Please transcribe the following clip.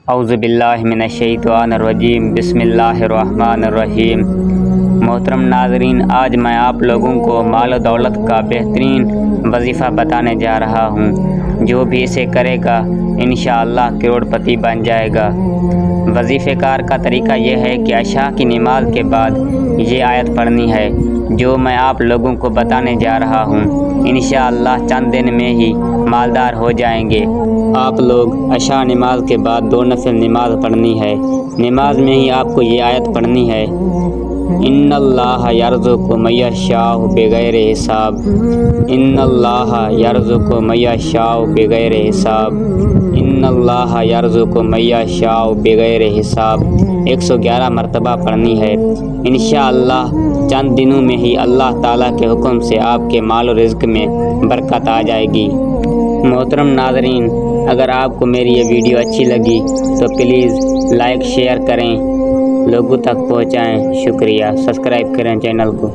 اعوذ باللہ من الشیطان الرجیم، بسم اللہ الرحمن الرحیم۔ محترم ناظرین، آج میں آپ لوگوں کو مال و دولت کا بہترین وظیفہ بتانے جا رہا ہوں، جو بھی اسے کرے گا انشاءاللہ کروڑ پتی بن جائے گا۔ وظیفہ کار کا طریقہ یہ ہے کہ عشاء کی نماز کے بعد یہ آیت پڑھنی ہے جو میں آپ لوگوں کو بتانے جا رہا ہوں۔ انشاءاللہ چند دن میں ہی مالدار ہو جائیں گے۔ آپ لوگ عشاء نماز کے بعد 2 نفل نماز پڑھنی ہے۔ نماز میں ہی آپ کو یہ آیت پڑھنی ہے، ان اللہ یرزق من یشاء بغیر حساب، ان اللہ یرزق من یشاء بغیر حساب، ان اللہ یرزق من یشاء بغیر حساب 111 مرتبہ پڑھنی ہے۔ انشاءاللہ چند دنوں میں ہی اللہ تعالیٰ کے حکم سے آپ کے مال و رزق میں برکت آ جائے گی۔ محترم ناظرین، اگر آپ کو میری یہ ویڈیو اچھی لگی تو پلیز لائک شیئر کریں، لوگوں تک پہنچائیں۔ شکریہ، سبسکرائب کریں چینل کو۔